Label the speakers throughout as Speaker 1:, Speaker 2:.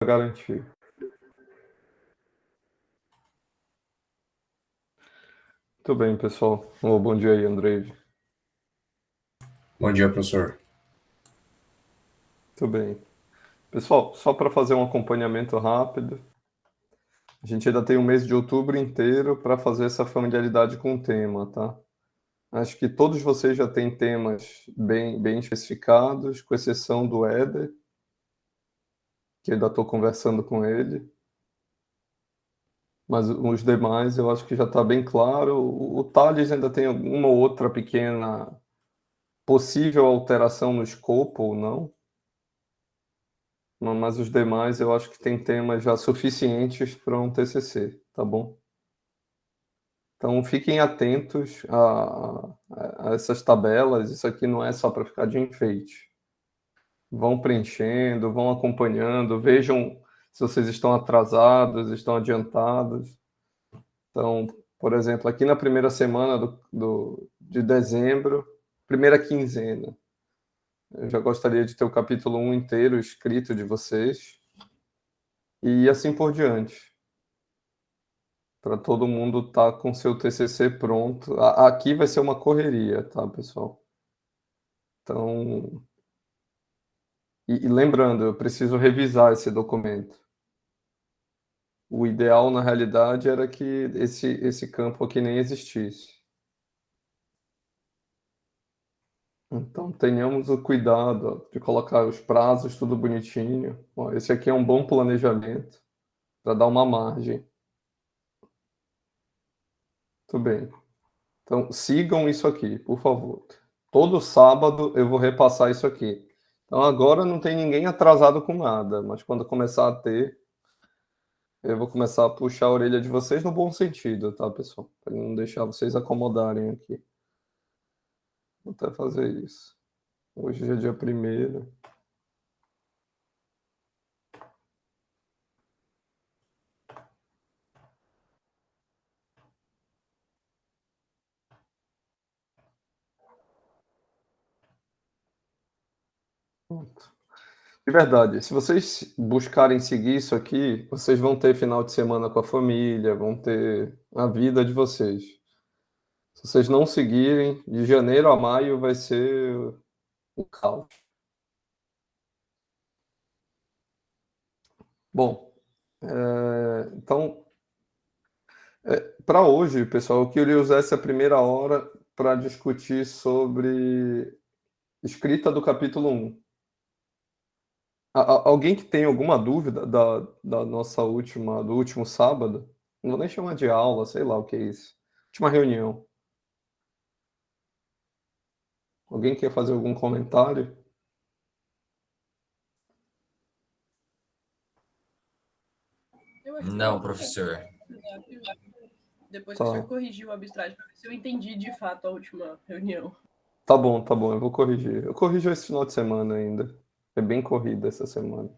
Speaker 1: garantir. Muito bem, pessoal. Bom dia aí, Andrei.
Speaker 2: Bom dia, professor.
Speaker 1: Muito bem. Pessoal, só para fazer um acompanhamento rápido, a gente ainda tem um mês de outubro inteiro para fazer essa familiaridade com o tema, tá? Acho que todos vocês já têm temas bem especificados, com exceção do Éder, que ainda estou conversando com ele. Mas os demais eu acho que já está bem claro. O Thales ainda tem uma ou outra pequena possível alteração no escopo ou não. Mas os demais eu acho que tem temas já suficientes para um TCC, tá bom? Então fiquem atentos a essas tabelas, isso aqui não é só para ficar de enfeite. Vão preenchendo, vão acompanhando, vejam se vocês estão atrasados, estão adiantados. Então, por exemplo, aqui na primeira semana de dezembro, primeira quinzena, eu já gostaria de ter o capítulo 1 inteiro escrito de vocês, e assim por diante, para todo mundo estar com seu TCC pronto. Aqui vai ser uma correria, tá, pessoal? Então, e lembrando, eu preciso revisar esse documento. O ideal, na realidade, era que esse campo aqui nem existisse. Então, tenhamos o cuidado ó, de colocar os prazos tudo bonitinho. Ó, esse aqui é um bom planejamento para dar uma margem. Tudo bem. Então, sigam isso aqui, por favor. Todo sábado eu vou repassar isso aqui. Então, agora não tem ninguém atrasado com nada, mas quando começar a ter, eu vou começar a puxar a orelha de vocês no bom sentido, tá, pessoal? Para não deixar vocês acomodarem aqui. Vou até fazer isso. Hoje é dia 1º. Pronto. De verdade, se vocês buscarem seguir isso aqui, vocês vão ter final de semana com a família, vão ter a vida de vocês. Se vocês não seguirem, de janeiro a maio vai ser o caos. Bom, então, para hoje, pessoal, eu queria usar essa primeira hora para discutir sobre escrita do capítulo 1. Alguém que tem alguma dúvida da nossa do último sábado? Não vou nem chamar de aula, sei lá o que é isso. Última reunião. Alguém quer fazer algum comentário?
Speaker 3: Não, professor.
Speaker 4: Depois que o senhor
Speaker 1: Tá.
Speaker 4: corrigiu o abstract, para ver se eu entendi de fato a última reunião.
Speaker 1: Tá bom, eu vou corrigir. Eu corrijo esse final de semana ainda. É bem corrida essa semana.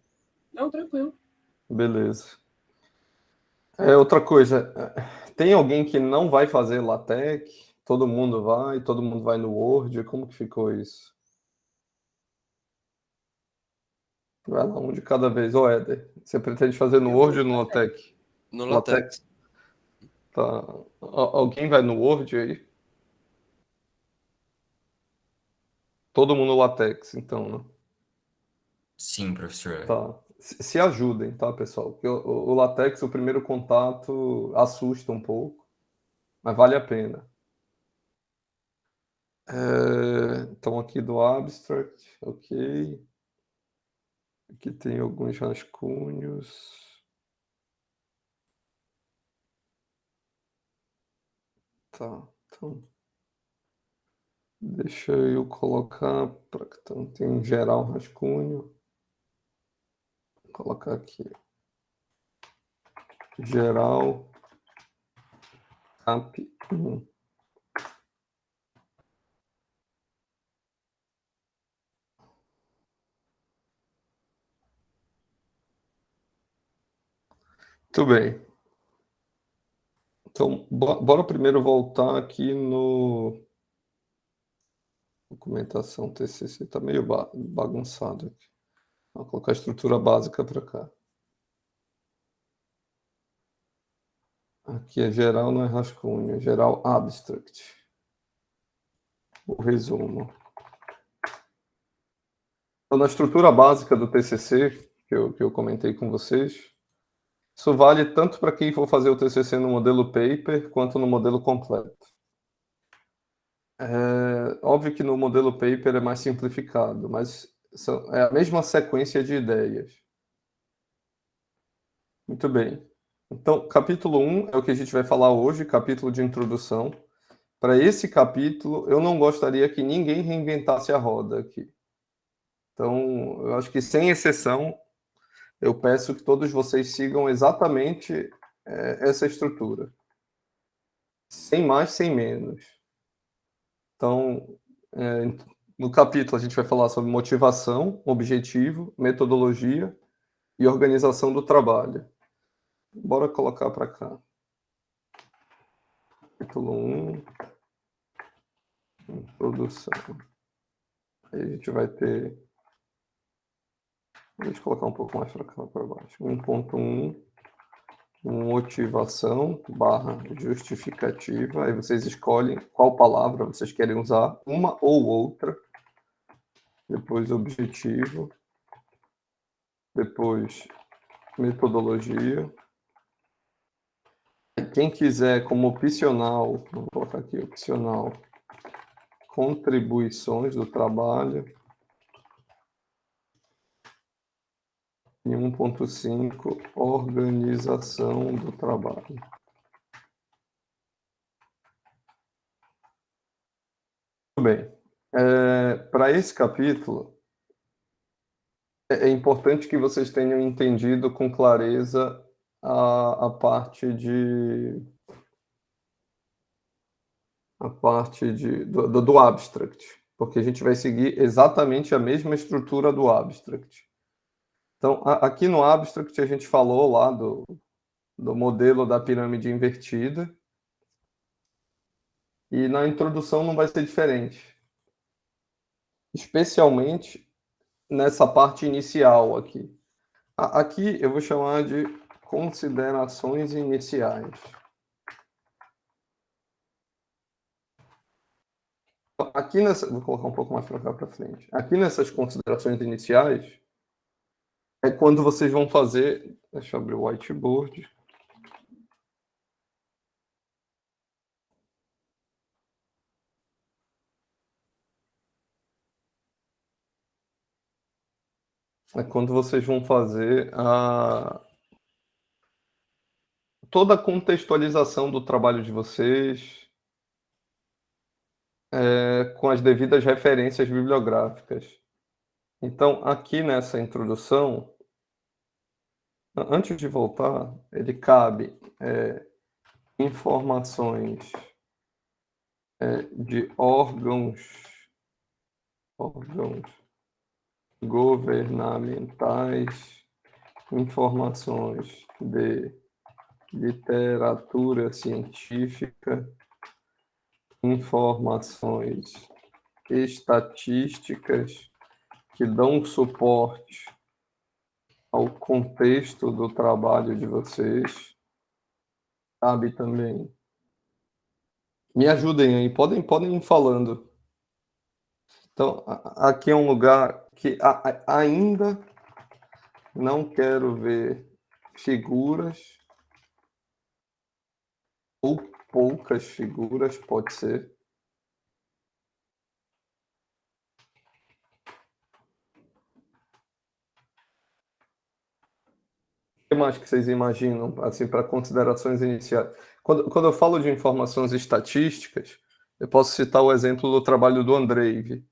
Speaker 4: Não, tranquilo.
Speaker 1: Beleza. Outra coisa, tem alguém que não vai fazer LaTeX? Todo mundo vai no Word? Como que ficou isso? Vai lá, um de cada vez. Ô, Éder, você pretende fazer no Word ou no LaTeX?
Speaker 3: No LaTeX.
Speaker 1: Tá. Alguém vai no Word aí? Todo mundo no LaTeX, então, né?
Speaker 3: Sim, professor.
Speaker 1: Tá. Se ajudem, tá, pessoal? Porque o LaTeX, o primeiro contato, assusta um pouco, mas vale a pena. Então, aqui do Abstract, ok. Aqui tem alguns rascunhos. Tá, então. Deixa eu colocar. Então, tem um geral rascunho. Vou colocar aqui. Geral. Cap 1. Muito bem. Então, bora primeiro voltar aqui no documentação TCC. Está meio bagunçado aqui. Vou colocar a estrutura básica para cá. Aqui é geral, não é rascunho, é geral abstract. O resumo. Então, na estrutura básica do TCC, que eu comentei com vocês, isso vale tanto para quem for fazer o TCC no modelo paper, quanto no modelo completo. Óbvio que no modelo paper é mais simplificado, mas é a mesma sequência de ideias. Muito bem. Então, capítulo 1 é o que a gente vai falar hoje, capítulo de introdução. Para esse capítulo, eu não gostaria que ninguém reinventasse a roda aqui. Então, eu acho que, sem exceção, eu peço que todos vocês sigam exatamente essa estrutura. Sem mais, sem menos. Então, no capítulo, a gente vai falar sobre motivação, objetivo, metodologia e organização do trabalho. Bora colocar para cá. Capítulo 1, introdução. Aí a gente vai ter... Deixa eu colocar um pouco mais para cá, para baixo. 1.1, motivação / justificativa. Aí vocês escolhem qual palavra vocês querem usar, uma ou outra. Depois objetivo. Depois metodologia. Quem quiser como opcional, vou colocar aqui opcional, contribuições do trabalho. E 1.5, organização do trabalho. Muito bem. Para esse capítulo, é importante que vocês tenham entendido com clareza a parte do abstract, porque a gente vai seguir exatamente a mesma estrutura do abstract. Então, aqui no abstract a gente falou lá do modelo da pirâmide invertida, e na introdução não vai ser diferente. Especialmente nessa parte inicial aqui. Aqui eu vou chamar de considerações iniciais. Aqui vou colocar um pouco mais para cá para frente. Aqui nessas considerações iniciais é quando vocês vão fazer... Deixa eu abrir o whiteboard. É quando vocês vão fazer toda a contextualização do trabalho de vocês, com as devidas referências bibliográficas. Então, aqui nessa introdução, antes de voltar, ele cabe informações de órgãos governamentais, informações de literatura científica, informações estatísticas que dão suporte ao contexto do trabalho de vocês. Cabe também. Me ajudem aí, podem ir falando. Então, aqui é um lugar que ainda não quero ver figuras, ou poucas figuras, pode ser. O que mais que vocês imaginam, assim, para considerações iniciais? Quando eu falo de informações estatísticas, eu posso citar o exemplo do trabalho do Andreev.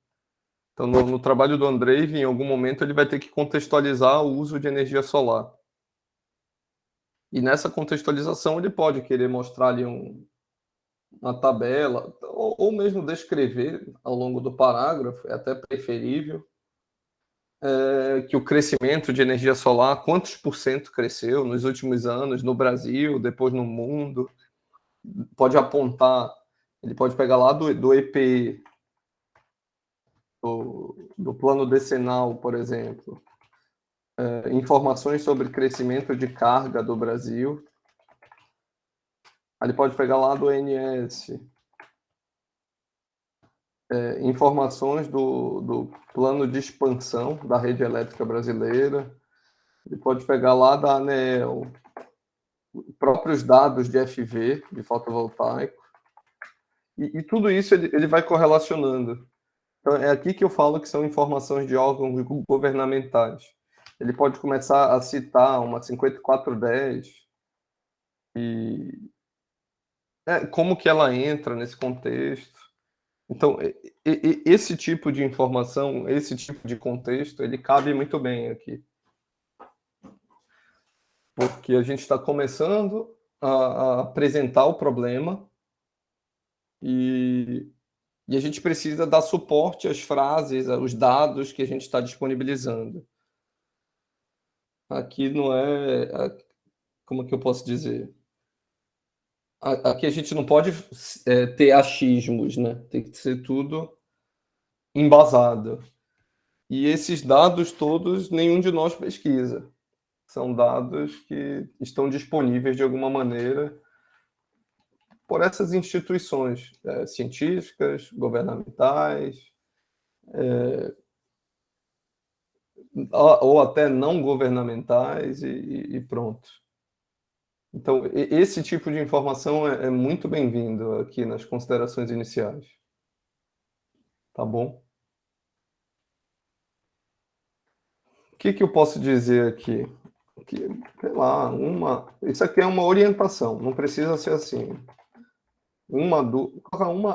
Speaker 1: Então, no trabalho do Andreev, em algum momento, ele vai ter que contextualizar o uso de energia solar. E nessa contextualização, ele pode querer mostrar ali uma tabela, ou mesmo descrever ao longo do parágrafo, é até preferível, que o crescimento de energia solar, quantos por cento cresceu nos últimos anos no Brasil, depois no mundo. Pode apontar, ele pode pegar lá do EPE, do plano decenal, por exemplo, informações sobre crescimento de carga do Brasil. Aí ele pode pegar lá do ANS, informações do plano de expansão da rede elétrica brasileira. Ele pode pegar lá da ANEEL, próprios dados de FV, de fotovoltaico. E tudo isso ele vai correlacionando. Então, é aqui que eu falo que são informações de órgãos governamentais. Ele pode começar a citar uma 5410 e como que ela entra nesse contexto. Então, esse tipo de informação, esse tipo de contexto, ele cabe muito bem aqui. Porque a gente está começando a apresentar o problema e a gente precisa dar suporte às frases, aos dados que a gente está disponibilizando. Aqui não é, como que eu posso dizer? Aqui a gente não pode ter achismos, né? Tem que ser tudo embasado. E esses dados todos, nenhum de nós pesquisa. São dados que estão disponíveis de alguma maneira por essas instituições científicas, governamentais, ou até não governamentais, e pronto. Então, esse tipo de informação é muito bem-vindo aqui nas considerações iniciais. Tá bom? O que eu posso dizer aqui? Que, sei lá, isso aqui é uma orientação, não precisa ser assim. Uma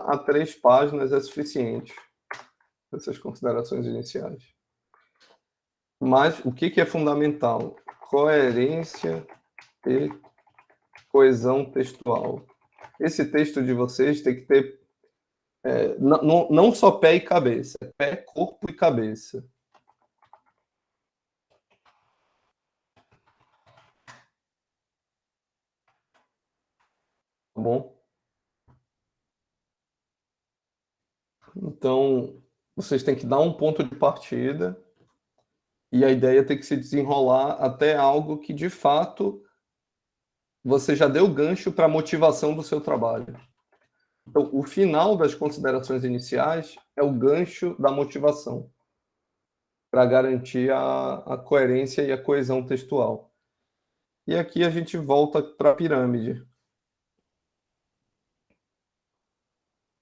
Speaker 1: a 3 páginas é suficiente para essas considerações iniciais. Mas o que é fundamental? Coerência e coesão textual. Esse texto de vocês tem que ter não só pé e cabeça, pé, corpo e cabeça. Tá bom? Então, vocês têm que dar um ponto de partida e a ideia tem que se desenrolar até algo que, de fato, você já deu gancho para a motivação do seu trabalho. Então, o final das considerações iniciais é o gancho da motivação, para garantir a coerência e a coesão textual. E aqui a gente volta para a pirâmide.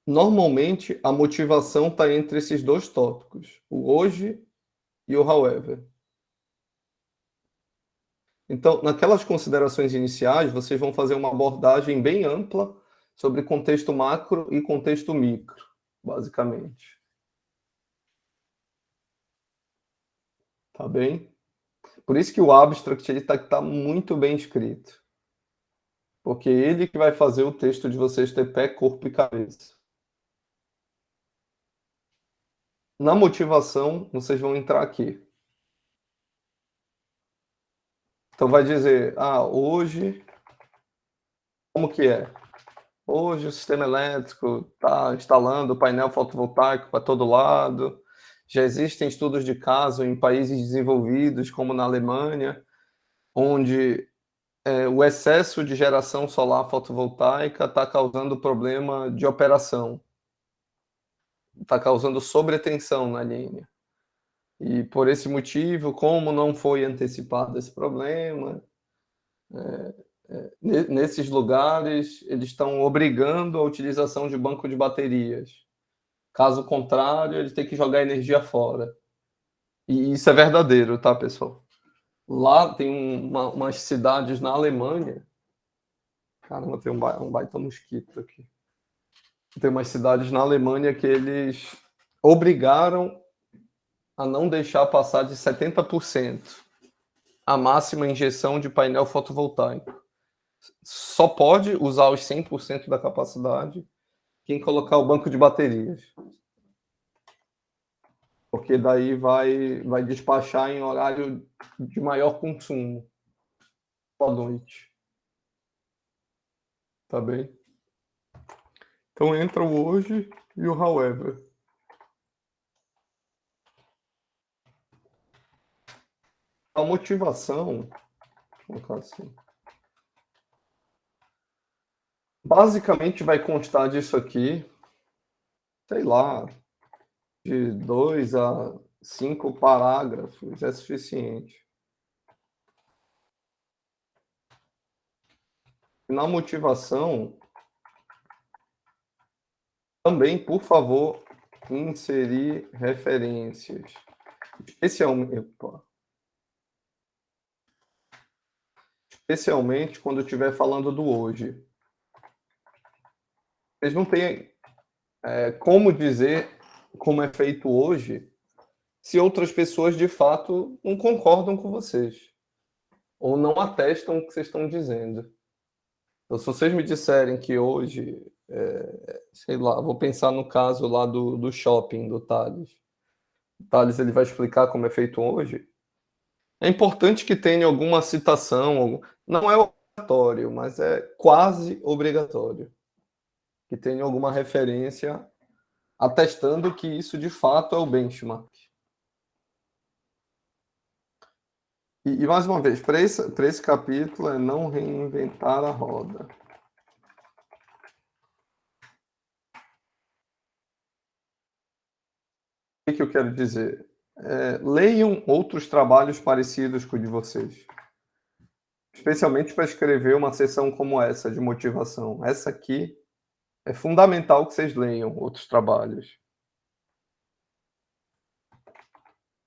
Speaker 1: Normalmente, a motivação está entre esses dois tópicos, o hoje e o however. Então, naquelas considerações iniciais, vocês vão fazer uma abordagem bem ampla sobre contexto macro e contexto micro, basicamente. Tá bem? Por isso que o abstract ele tá muito bem escrito. Porque ele que vai fazer o texto de vocês ter pé, corpo e cabeça. Na motivação, vocês vão entrar aqui. Então vai dizer, hoje, como que é? Hoje o sistema elétrico está instalando painel fotovoltaico para todo lado. Já existem estudos de caso em países desenvolvidos, como na Alemanha, onde o excesso de geração solar fotovoltaica está causando problema de operação. Está causando sobretensão na linha. E por esse motivo, como não foi antecipado esse problema, nesses lugares eles estão obrigando a utilização de banco de baterias. Caso contrário, eles têm que jogar energia fora. E isso é verdadeiro, tá, pessoal? Lá tem umas cidades na Alemanha. Caramba, tem um baita mosquito aqui. Tem umas cidades na Alemanha que eles obrigaram a não deixar passar de 70% a máxima injeção de painel fotovoltaico. Só pode usar os 100% da capacidade quem colocar o banco de baterias. Porque daí vai despachar em horário de maior consumo à noite. Tá bem? Então entra o hoje e o however. A motivação, vou colocar assim, basicamente vai constar disso aqui, sei lá, de 2 a 5 parágrafos, é suficiente. Na motivação, também, por favor, inserir referências. Especialmente quando estiver falando do hoje. Vocês não têm como dizer como é feito hoje se outras pessoas, de fato, não concordam com vocês ou não atestam o que vocês estão dizendo. Então, se vocês me disserem que hoje, sei lá, vou pensar no caso lá do shopping do Thales. O Thales ele vai explicar como é feito hoje. É importante que tenha alguma citação, não é obrigatório, mas é quase obrigatório, que tenha alguma referência atestando que isso de fato é o benchmark. E mais uma vez, para esse capítulo é não reinventar a roda. O que eu quero dizer? Leiam outros trabalhos parecidos com o de vocês. Especialmente para escrever uma sessão como essa, de motivação. Essa aqui é fundamental que vocês leiam outros trabalhos.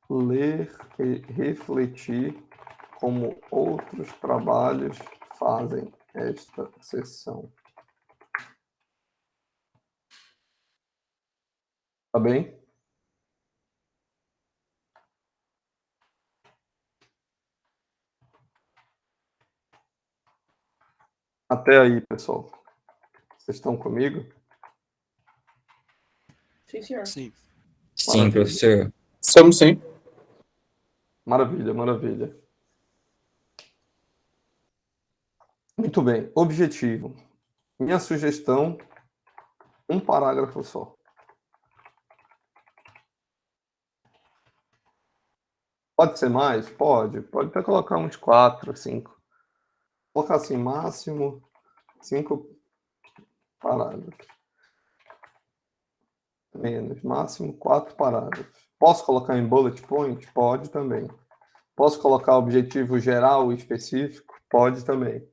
Speaker 1: Ler e refletir como outros trabalhos fazem esta sessão. Tá bem? Até aí, pessoal. Vocês estão comigo?
Speaker 4: Sim, senhor.
Speaker 5: Sim.
Speaker 3: Sim,
Speaker 1: Maravilha.
Speaker 3: professor.
Speaker 2: Estamos sim.
Speaker 1: Maravilha, maravilha. Muito bem. Objetivo. Minha sugestão, um parágrafo só. Pode ser mais? Pode. Pode até colocar uns 4, 5. Colocar assim, máximo 5 parágrafos. Menos, máximo 4 parágrafos. Posso colocar em bullet point? Pode também. Posso colocar objetivo geral e específico? Pode também.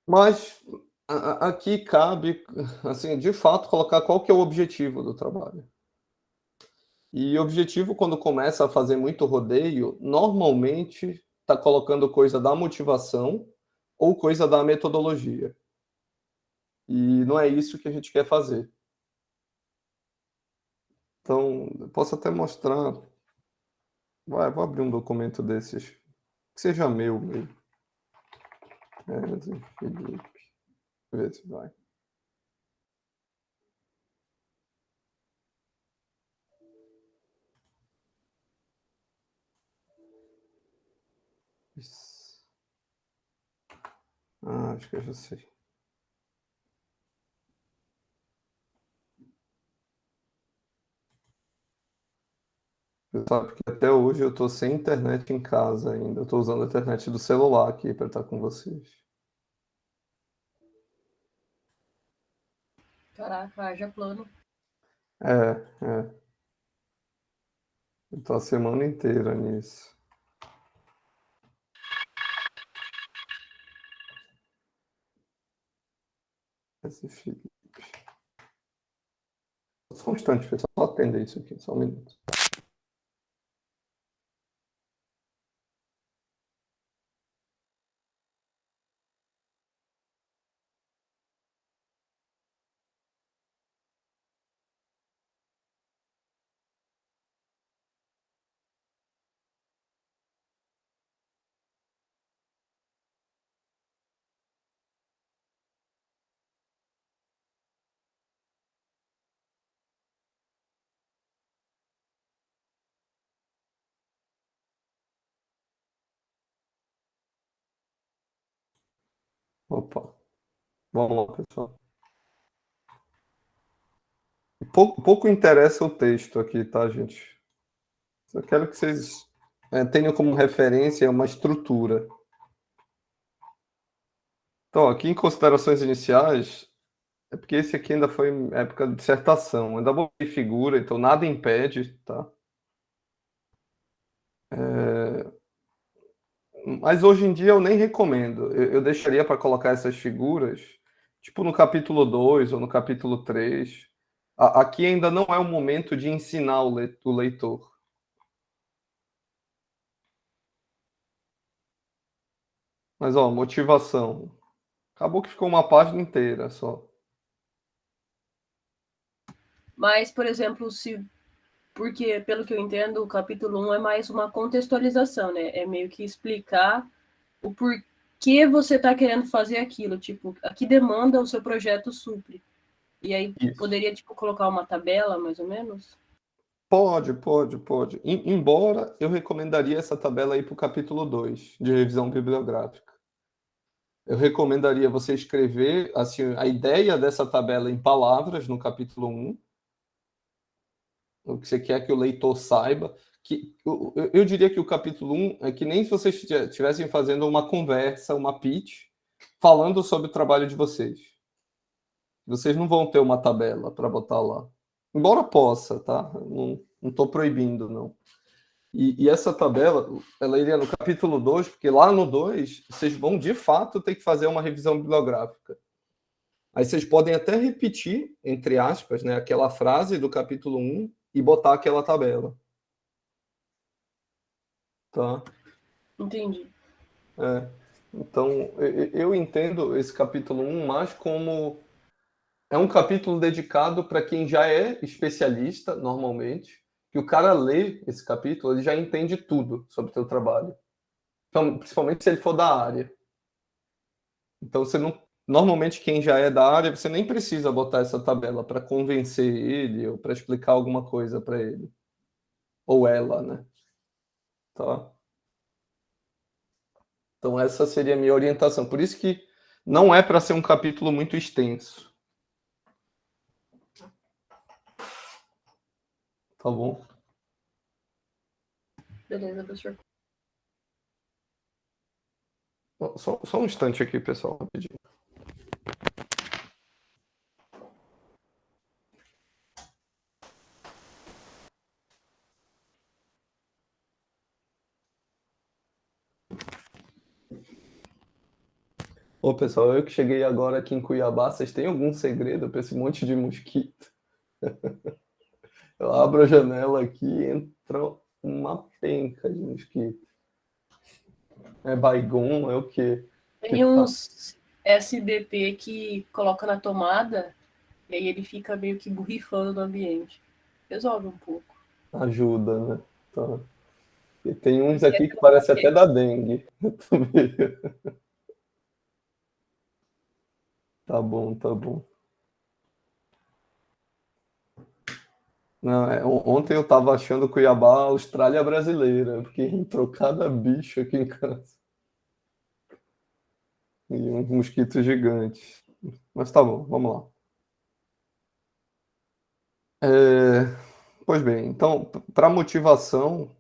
Speaker 1: Mas aqui cabe, assim, de fato, colocar qual que é o objetivo do trabalho. E o objetivo, quando começa a fazer muito rodeio, normalmente está colocando coisa da motivação ou coisa da metodologia. E não é isso que a gente quer fazer. Então, eu posso até mostrar. Vou abrir um documento desses. Que seja meu mesmo. Felipe. Deixa eu ver se vai. Isso. Acho que eu já sei. Você sabe que até hoje eu estou sem internet em casa ainda. Eu estou usando a internet do celular aqui para estar com vocês.
Speaker 4: Caraca, haja plano.
Speaker 1: É. Eu estou a semana inteira nisso. Esse Felipe. Só um instante, pessoal. Só atender isso aqui, só um minuto. Opa. Vamos lá, pessoal. Pouco interessa o texto aqui, tá, gente? Só quero que vocês tenham como referência uma estrutura. Então, aqui em considerações iniciais, é porque esse aqui ainda foi época de dissertação, ainda botei figura, então nada impede, tá? Mas hoje em dia eu nem recomendo. Eu deixaria para colocar essas figuras, tipo no capítulo 2 ou no capítulo 3. Aqui ainda não é o momento de ensinar o leitor. Mas, ó, motivação. Acabou que ficou uma página inteira só.
Speaker 4: Mas, por exemplo, porque, pelo que eu entendo, o capítulo 1 é mais uma contextualização, né? É meio que explicar o porquê você está querendo fazer aquilo, tipo, a que demanda o seu projeto supre. E aí
Speaker 1: Isso.
Speaker 4: poderia, tipo, colocar uma tabela, mais ou menos?
Speaker 1: Pode. Embora eu recomendaria essa tabela aí para o capítulo 2 de revisão bibliográfica. Eu recomendaria você escrever assim, a ideia dessa tabela em palavras no capítulo 1, o que você quer que o leitor saiba. Eu diria que o capítulo 1 é que nem se vocês estivessem fazendo uma conversa, uma pitch, falando sobre o trabalho de vocês. Vocês não vão ter uma tabela para botar lá. Embora possa, tá? Não estou proibindo, não. E essa tabela, ela iria no capítulo 2, porque lá no 2, vocês vão, de fato, ter que fazer uma revisão bibliográfica. Aí vocês podem até repetir, entre aspas, né, aquela frase do capítulo 1 e botar aquela tabela. Tá?
Speaker 4: Entendi.
Speaker 1: Então, eu entendo esse capítulo 1 mais como... É um capítulo dedicado para quem já é especialista, normalmente, que o cara lê esse capítulo, ele já entende tudo sobre o seu trabalho. Então, principalmente se ele for da área. Então, você não... Normalmente, quem já é da área, você nem precisa botar essa tabela para convencer ele ou para explicar alguma coisa para ele. Ou ela, né? Tá? Então, essa seria a minha orientação. Por isso que não é para ser um capítulo muito extenso. Tá bom?
Speaker 4: Beleza, professor.
Speaker 1: Só um instante aqui, pessoal, rapidinho. Ô, pessoal, eu que cheguei agora aqui em Cuiabá, vocês têm algum segredo para esse monte de mosquito? Eu abro a janela aqui e entra uma penca de mosquito. É Baygon, é o quê?
Speaker 4: Tem uns SDP que coloca na tomada e aí ele fica meio que borrifando no ambiente. Resolve um pouco.
Speaker 1: Ajuda, né? Tá. E tem uns aqui que parece até da dengue. Tá bom, tá bom. Não, ontem eu tava achando Cuiabá a Austrália brasileira, porque entrou cada bicho aqui em casa. E uns mosquitos gigantes. Mas tá bom, vamos lá. Pois bem, então, para motivação,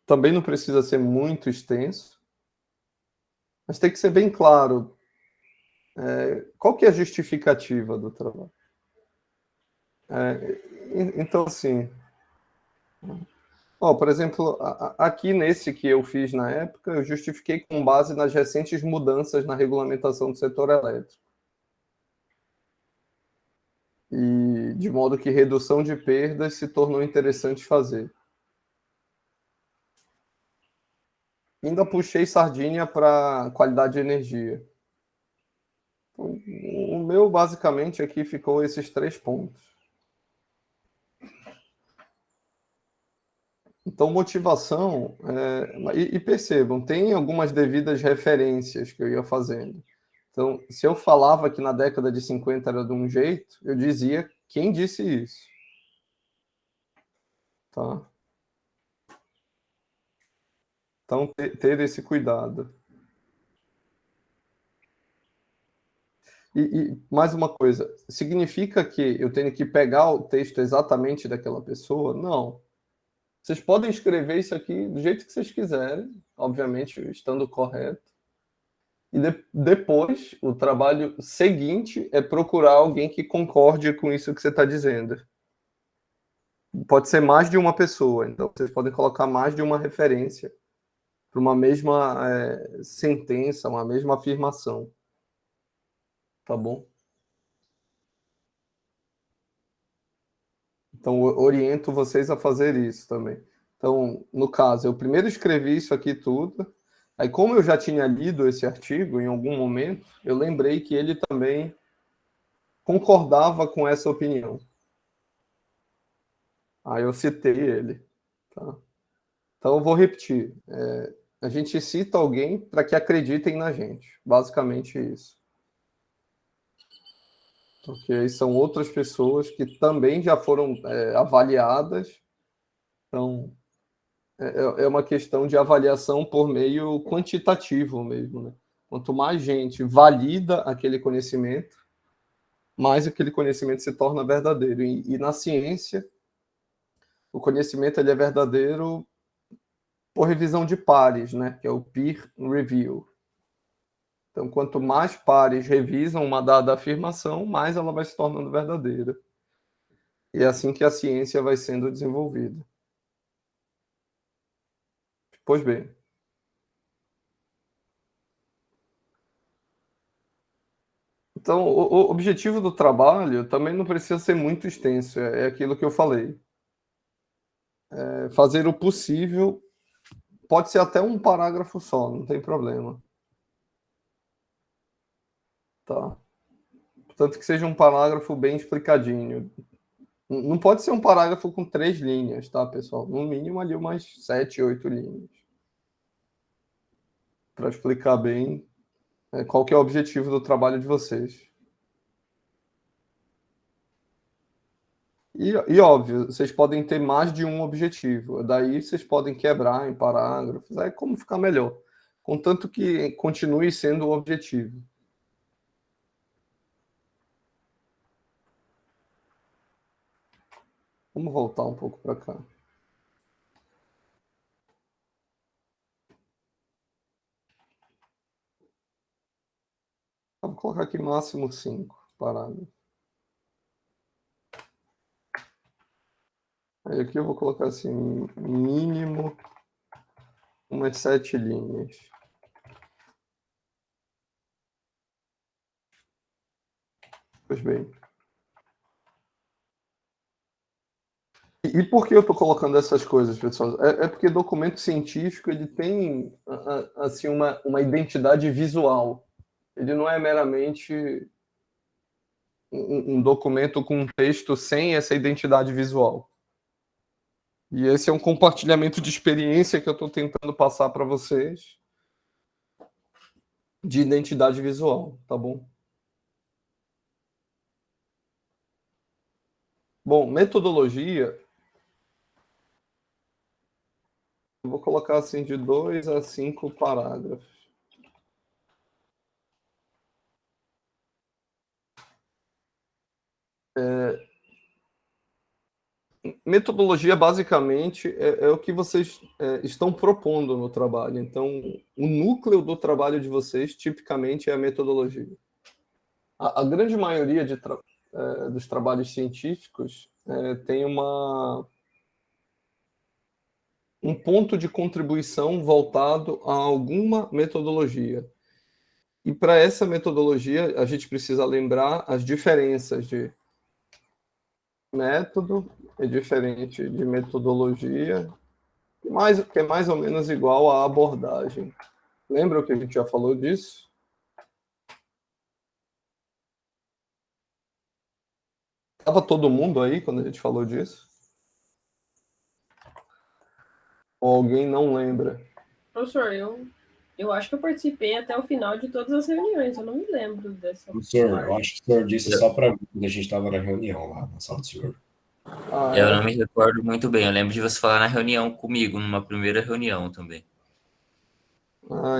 Speaker 1: também não precisa ser muito extenso, mas tem que ser bem claro qual que é a justificativa do trabalho. Então, assim, por exemplo, aqui nesse que eu fiz na época, eu justifiquei com base nas recentes mudanças na regulamentação do setor elétrico. E de modo que redução de perdas se tornou interessante fazer. Ainda puxei sardinha para qualidade de energia. O meu, basicamente, aqui ficou esses 3 pontos. Então, motivação, e percebam, tem algumas devidas referências que eu ia fazendo. Então, se eu falava que na década de 50 era de um jeito, eu dizia quem disse isso. Tá? Então, ter esse cuidado. E mais uma coisa, significa que eu tenho que pegar o texto exatamente daquela pessoa? Não. Vocês podem escrever isso aqui do jeito que vocês quiserem, obviamente estando correto. E depois, o trabalho seguinte é procurar alguém que concorde com isso que você está dizendo. Pode ser mais de uma pessoa, então vocês podem colocar mais de uma referência para uma mesma sentença, uma mesma afirmação. Tá bom? Então, oriento vocês a fazer isso também. Então, no caso, eu primeiro escrevi isso aqui tudo. Aí, como eu já tinha lido esse artigo em algum momento, eu lembrei que ele também concordava com essa opinião. Aí eu citei ele. Tá? Então, eu vou repetir. A gente cita alguém para que acreditem na gente. Basicamente isso. Porque são outras pessoas que também já foram avaliadas. Então, é uma questão de avaliação por meio quantitativo mesmo, né? Quanto mais gente valida aquele conhecimento, mais aquele conhecimento se torna verdadeiro. E na ciência, o conhecimento ele é verdadeiro por revisão de pares, né? Que é o peer review. Então, quanto mais pares revisam uma dada afirmação, mais ela vai se tornando verdadeira. E é assim que a ciência vai sendo desenvolvida. Pois bem. Então, o objetivo do trabalho também não precisa ser muito extenso, é aquilo que eu falei. Fazer o possível, pode ser até um parágrafo só, não tem problema. Tá? Portanto, que seja um parágrafo bem explicadinho. Não pode ser um parágrafo com 3 linhas, tá, pessoal? No mínimo ali umas 7, 8 linhas. Para explicar bem qual que é o objetivo do trabalho de vocês. E óbvio, vocês podem ter mais de um objetivo. Daí vocês podem quebrar em parágrafos. Aí como ficar melhor. Contanto que continue sendo o objetivo. Vamos voltar um pouco para cá. Vou colocar aqui máximo 5 parágrafos. Aí aqui eu vou colocar assim, mínimo umas 7 linhas. Pois bem. E por que eu estou colocando essas coisas, pessoal? É porque documento científico ele tem assim, uma identidade visual. Ele não é meramente um documento com um texto sem essa identidade visual. E esse é um compartilhamento de experiência que eu estou tentando passar para vocês de identidade visual, tá bom? Bom, metodologia, eu vou colocar assim de 2 a 5 parágrafos. Metodologia, basicamente, é o que vocês estão propondo no trabalho. Então, o núcleo do trabalho de vocês, tipicamente, é a metodologia. A grande maioria dos trabalhos científicos tem um ponto de contribuição voltado a alguma metodologia. E para essa metodologia, a gente precisa lembrar as diferenças de método é diferente de metodologia, que é mais ou menos igual à abordagem. Lembra o que a gente já falou disso? Estava todo mundo aí quando a gente falou disso? Ou alguém não lembra?
Speaker 4: Professor, eu acho que eu participei até o final de todas as reuniões, eu não me lembro dessa
Speaker 2: Professor, eu
Speaker 4: parte.
Speaker 2: acho que o senhor disse só para mim quando a gente estava na reunião lá na sala do senhor.
Speaker 3: Eu não me recordo muito bem. Eu lembro de você falar na reunião comigo, numa primeira reunião também.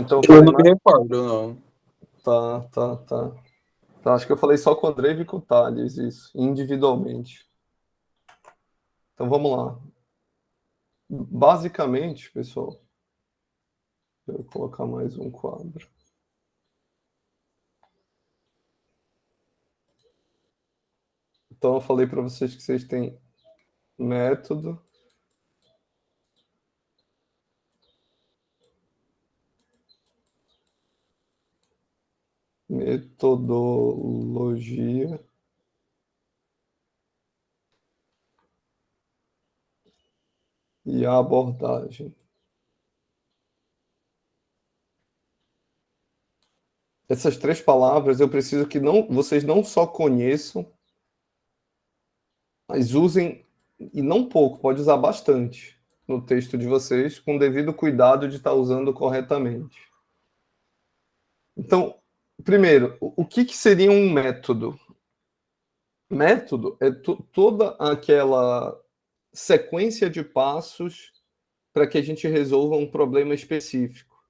Speaker 1: Então
Speaker 5: eu não me recordo, não.
Speaker 1: Tá. Acho que eu falei só com o André e com o Thales, isso, individualmente. Então vamos lá. Basicamente, pessoal, eu vou colocar mais um quadro. Então, eu falei para vocês que vocês têm método, metodologia e a abordagem. Essas 3 palavras eu preciso que vocês não só conheçam, mas usem, e não pouco, pode usar bastante no texto de vocês, com devido cuidado de estar usando corretamente. Então, primeiro, o que seria um método? Método é toda aquela sequência de passos para que a gente resolva um problema específico.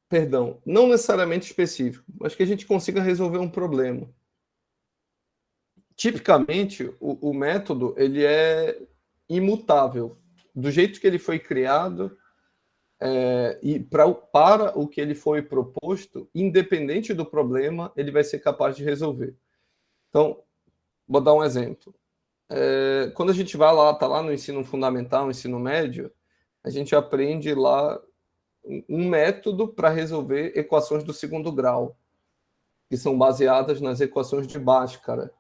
Speaker 1: Perdão, não necessariamente específico, mas que a gente consiga resolver um problema. Tipicamente, o método ele é imutável. Do jeito que ele foi criado e para o que ele foi proposto, independente do problema, ele vai ser capaz de resolver. Então, vou dar um exemplo. Quando a gente vai lá, está lá no ensino fundamental, no ensino médio, a gente aprende lá um método para resolver equações do segundo grau, que são baseadas nas equações de Bhaskara.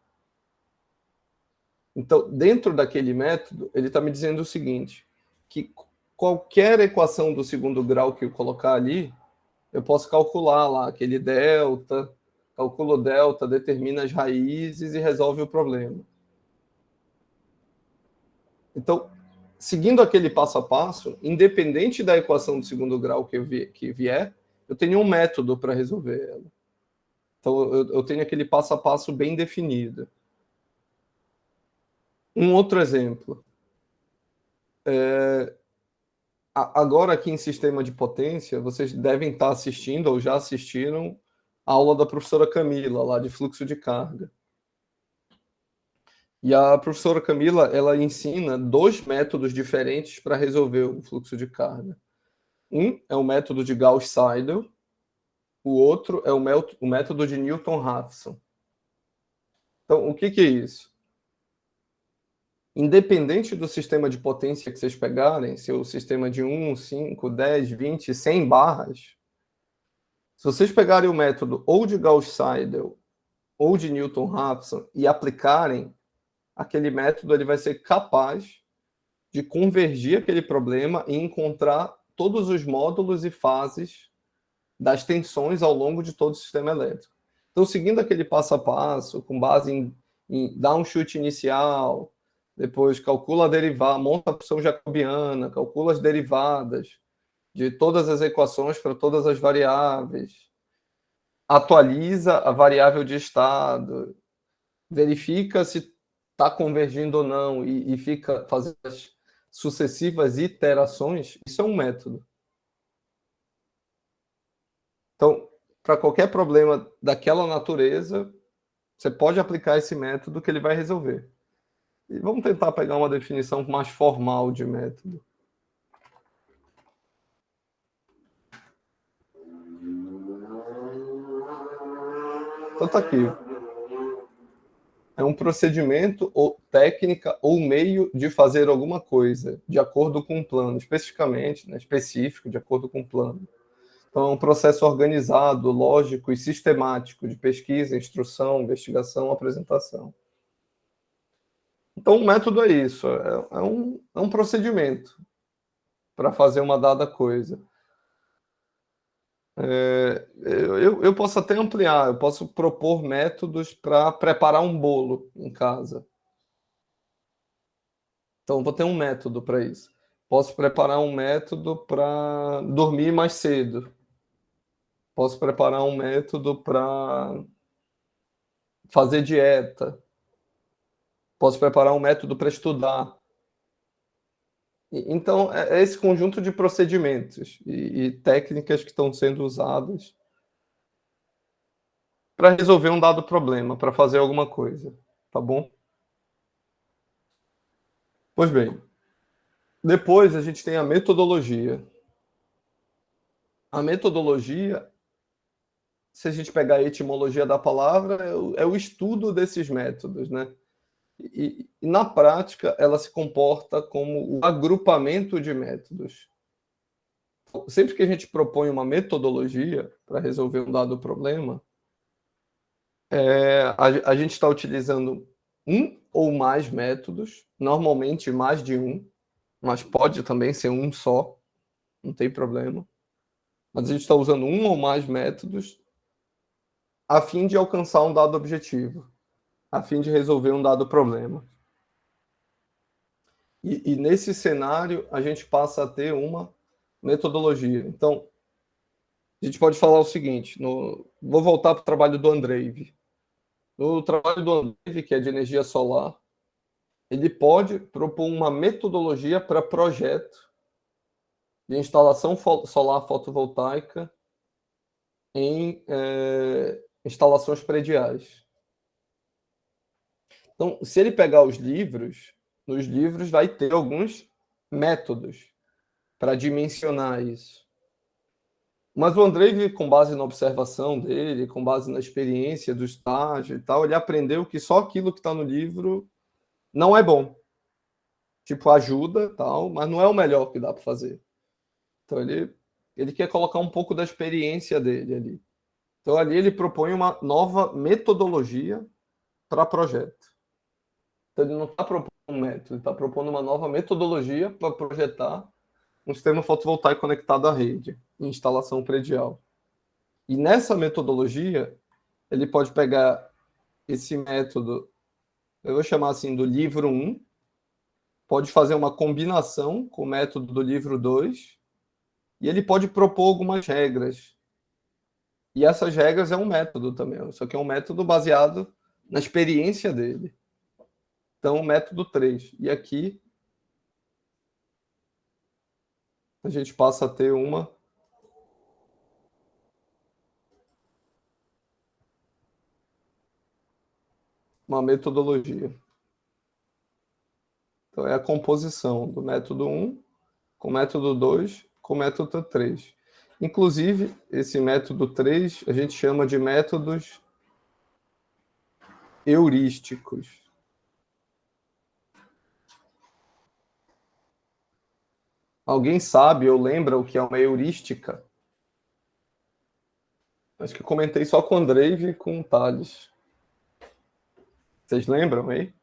Speaker 1: Então, dentro daquele método, ele está me dizendo o seguinte, que qualquer equação do segundo grau que eu colocar ali, eu posso calcular lá aquele delta, calculo o delta, determina as raízes e resolve o problema. Então, seguindo aquele passo a passo, independente da equação do segundo grau que vier, eu tenho um método para resolver ela. Então, eu tenho aquele passo a passo bem definido. Um outro exemplo. Agora, aqui em sistema de potência, vocês devem estar assistindo ou já assistiram a aula da professora Camila, lá de fluxo de carga. E a professora Camila, ela ensina 2 métodos diferentes para resolver o fluxo de carga. Um é o método de Gauss-Seidel, o outro é o método de Newton-Raphson. Então, o que é isso? Independente do sistema de potência que vocês pegarem, se é o sistema de 1, 5, 10, 20, 100 barras, se vocês pegarem o método ou de Gauss-Seidel ou de Newton-Raphson e aplicarem, aquele método ele vai ser capaz de convergir aquele problema e encontrar todos os módulos e fases das tensões ao longo de todo o sistema elétrico. Então, seguindo aquele passo a passo, com base em dar um chute inicial, depois calcula a derivada, monta a função jacobiana, calcula as derivadas de todas as equações para todas as variáveis, atualiza a variável de estado, verifica se está convergindo ou não e fica fazendo as sucessivas iterações, isso é um método. Então, para qualquer problema daquela natureza, você pode aplicar esse método que ele vai resolver. E vamos tentar pegar uma definição mais formal de método. Então tá aqui. É um procedimento ou técnica ou meio de fazer alguma coisa de acordo com um plano, especificamente, né, específico, de acordo com um plano. Então, é um processo organizado, lógico e sistemático de pesquisa, instrução, investigação, apresentação. Então, o método é isso, é um procedimento para fazer uma dada coisa. Eu posso até ampliar, eu posso propor métodos para preparar um bolo em casa. Então, vou ter um método para isso. Posso preparar um método para dormir mais cedo. Posso preparar um método para fazer dieta. Posso preparar um método para estudar. Então, é esse conjunto de procedimentos e técnicas que estão sendo usadas para resolver um dado problema, para fazer alguma coisa, tá bom? Pois bem, depois a gente tem a metodologia. A metodologia se a gente pegar a etimologia da palavra, é o estudo desses métodos, né? E na prática, ela se comporta como o agrupamento de métodos. Sempre que a gente propõe uma metodologia para resolver um dado problema, a gente está utilizando um ou mais métodos, normalmente mais de um, mas pode também ser um só, não tem problema. Mas a gente está usando um ou mais métodos a fim de alcançar um dado objetivo, a fim de resolver um dado problema. E nesse cenário, a gente passa a ter uma metodologia. Então, a gente pode falar o seguinte, vou voltar para o trabalho do Andreev. No trabalho do Andreev, que é de energia solar, ele pode propor uma metodologia para projeto de instalação solar fotovoltaica em instalações prediais. Então, se ele pegar os livros, nos livros vai ter alguns métodos para dimensionar isso. Mas o Andreev, com base na observação dele, com base na experiência do estágio e tal, ele aprendeu que só aquilo que está no livro não é bom. Tipo, ajuda, tal, mas não é o melhor que dá para fazer. Então, ele quer colocar um pouco da experiência dele ali. Então, ali ele propõe uma nova metodologia para projeto. Então, ele não está propondo um método, ele está propondo uma nova metodologia para projetar um sistema fotovoltaico conectado à rede, em instalação predial. E nessa metodologia, ele pode pegar esse método, eu vou chamar assim, do livro 1, pode fazer uma combinação com o método do livro 2, e ele pode propor algumas regras. E essas regras é um método também, só que é um método baseado na experiência dele. Então, o método 3. E aqui, a gente passa a ter uma metodologia. Então, é a composição do método 1 com o método 2 com o método 3. Inclusive, esse método 3 a gente chama de métodos heurísticos. Alguém sabe ou lembra o que é uma heurística? Acho que eu comentei só com o Andreev e com o Thales. Vocês lembram aí?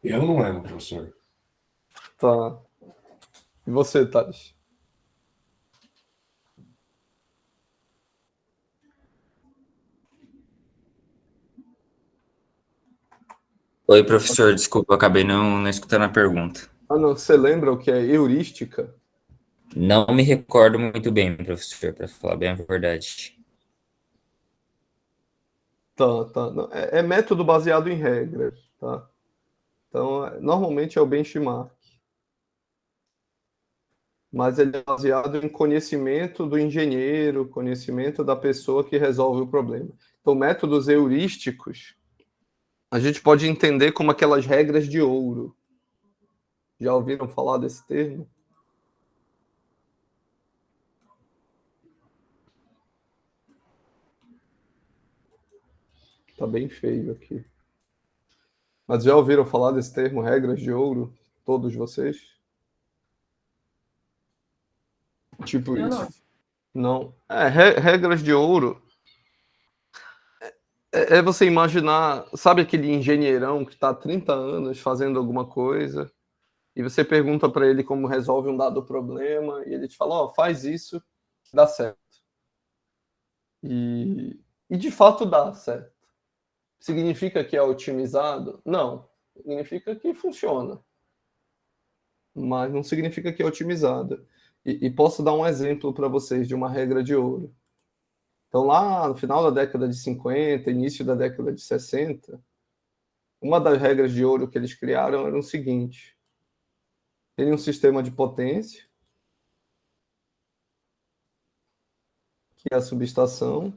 Speaker 2: Eu não lembro, professor.
Speaker 1: Tá. E você, Thales?
Speaker 3: Oi, professor, desculpa, eu acabei não escutando a pergunta.
Speaker 1: Ah, não. Você lembra o que é heurística?
Speaker 3: Não me recordo muito bem, professor, para falar bem a verdade.
Speaker 1: Tá. Não, é método baseado em regras, tá? Então, normalmente é o benchmark. Mas ele é baseado em conhecimento do engenheiro, conhecimento da pessoa que resolve o problema. Então, métodos heurísticos, a gente pode entender como aquelas regras de ouro. Já ouviram falar desse termo? Tá bem feio aqui. Mas já ouviram falar desse termo, regras de ouro? Todos vocês? Tipo
Speaker 4: Eu
Speaker 1: isso.
Speaker 4: não.
Speaker 1: Não. Regras de ouro é você imaginar, sabe aquele engenheirão que está há 30 anos fazendo alguma coisa e você pergunta para ele como resolve um dado problema e ele te fala, ó, faz isso, dá certo. E de fato dá certo. Significa que é otimizado? Não. Significa que funciona. Mas não significa que é otimizado. E posso dar um exemplo para vocês de uma regra de ouro. Então, lá no final da década de 50, início da década de 60, uma das regras de ouro que eles criaram era o seguinte: tem um sistema de potência, que é a subestação,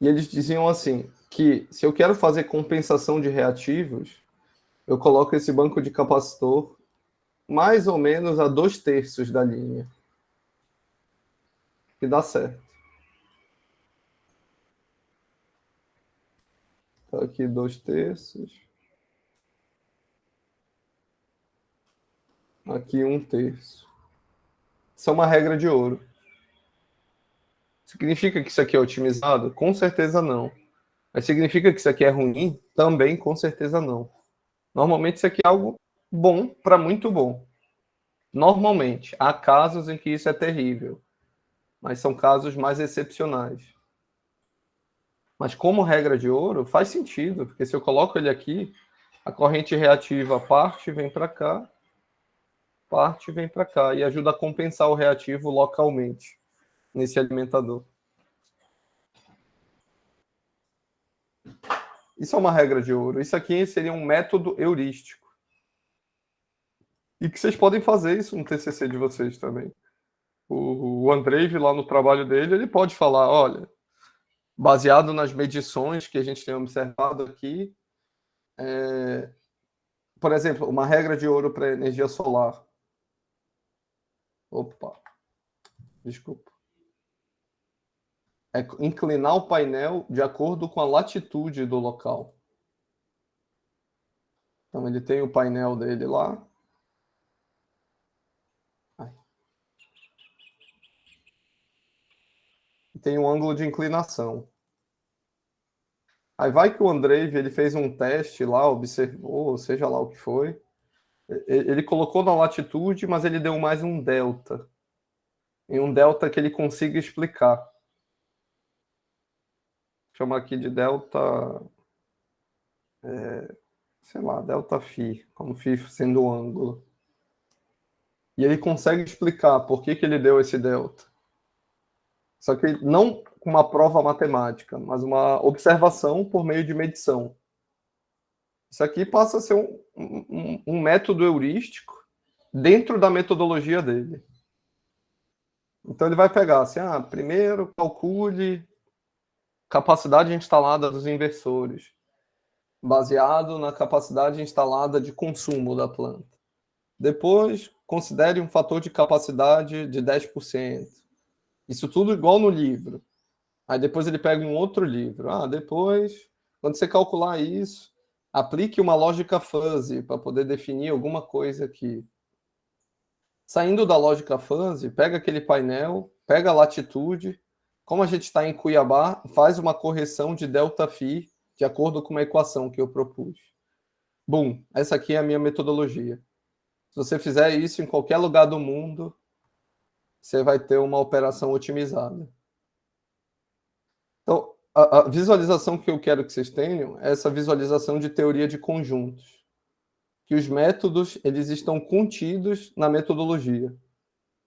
Speaker 1: e eles diziam assim, que se eu quero fazer compensação de reativos, eu coloco esse banco de capacitor mais ou menos a 2/3 da linha. Que dá certo. Então, aqui 2/3. Aqui 1/3. Isso é uma regra de ouro. Significa que isso aqui é otimizado? Com certeza não. Mas significa que isso aqui é ruim? Também com certeza não. Normalmente isso aqui é algo bom para muito bom. Normalmente. Há casos em que isso é terrível. Mas são casos mais excepcionais. Mas como regra de ouro, faz sentido. Porque se eu coloco ele aqui, a corrente reativa parte vem para cá, parte vem para cá. E ajuda a compensar o reativo localmente nesse alimentador. Isso é uma regra de ouro. Isso aqui seria um método heurístico. E que vocês podem fazer isso no TCC de vocês também. O Andrei, lá no trabalho dele, ele pode falar, olha, baseado nas medições que a gente tem observado aqui, por exemplo, uma regra de ouro para energia solar. Opa, desculpa. É inclinar o painel de acordo com a latitude do local. Então, ele tem o painel dele lá. E tem um ângulo de inclinação. Aí vai que o Andrei, ele fez um teste lá, observou, seja lá o que foi. Ele colocou na latitude, mas ele deu mais um delta. Em um delta que ele consiga explicar. Vou chamar aqui de delta... sei lá, delta φ, como φ sendo o ângulo. E ele consegue explicar por que ele deu esse delta. Só que não com uma prova matemática, mas uma observação por meio de medição. Isso aqui passa a ser um método heurístico dentro da metodologia dele. Então ele vai pegar assim, primeiro calcule capacidade instalada dos inversores, baseado na capacidade instalada de consumo da planta. Depois, considere um fator de capacidade de 10%. Isso tudo igual no livro. Aí depois ele pega um outro livro. Depois, quando você calcular isso, aplique uma lógica fuzzy para poder definir alguma coisa aqui. Saindo da lógica fuzzy, pega aquele painel, pega a latitude. Como a gente está em Cuiabá, faz uma correção de delta φ de acordo com uma equação que eu propus. Bum, essa aqui é a minha metodologia. Se você fizer isso em qualquer lugar do mundo, você vai ter uma operação otimizada. Então, a visualização que eu quero que vocês tenham é essa visualização de teoria de conjuntos. Que os métodos, eles estão contidos na metodologia.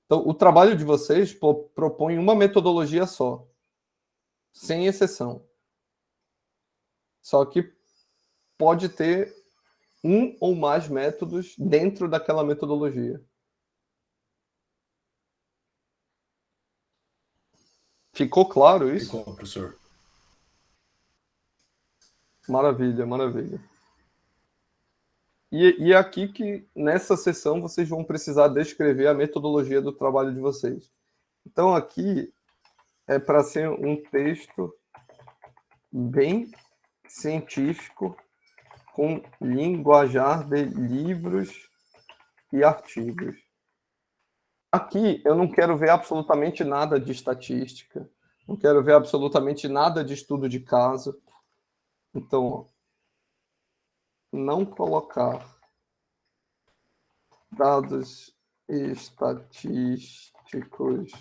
Speaker 1: Então, o trabalho de vocês propõe uma metodologia só, sem exceção. Só que pode ter um ou mais métodos dentro daquela metodologia. Ficou claro isso?
Speaker 2: Ficou, professor.
Speaker 1: Maravilha, maravilha. E é aqui que, nessa sessão, vocês vão precisar descrever a metodologia do trabalho de vocês. Então, aqui é para ser um texto bem científico, com linguajar de livros e artigos. Aqui eu não quero ver absolutamente nada de estatística, não quero ver absolutamente nada de estudo de caso. Então, não colocar dados estatísticos,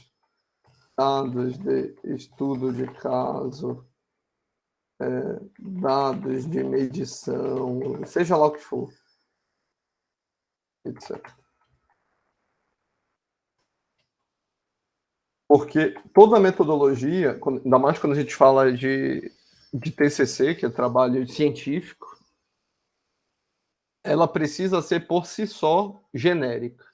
Speaker 1: dados de estudo de caso, dados de medição, seja lá o que for, etc. Porque toda a metodologia, ainda mais quando a gente fala de TCC, que é trabalho científico, ela precisa ser por si só genérica.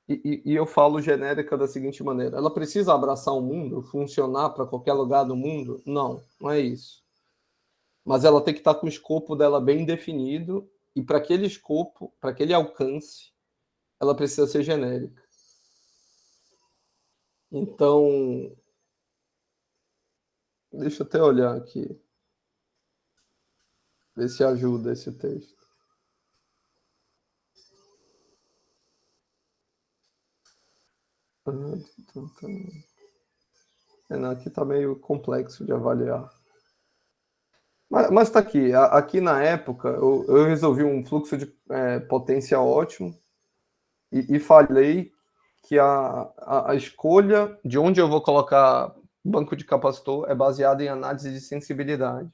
Speaker 1: E eu falo genérica da seguinte maneira: ela precisa abraçar o mundo, funcionar para qualquer lugar do mundo? Não, não é isso. Mas ela tem que estar com o escopo dela bem definido, e para aquele escopo, para aquele alcance, ela precisa ser genérica. Então, deixa eu até olhar aqui, ver se ajuda esse texto. Não, aqui está meio complexo de avaliar. Mas está aqui. Aqui na época, eu resolvi um fluxo de potência ótimo e falei que a escolha de onde eu vou colocar banco de capacitor é baseada em análise de sensibilidade.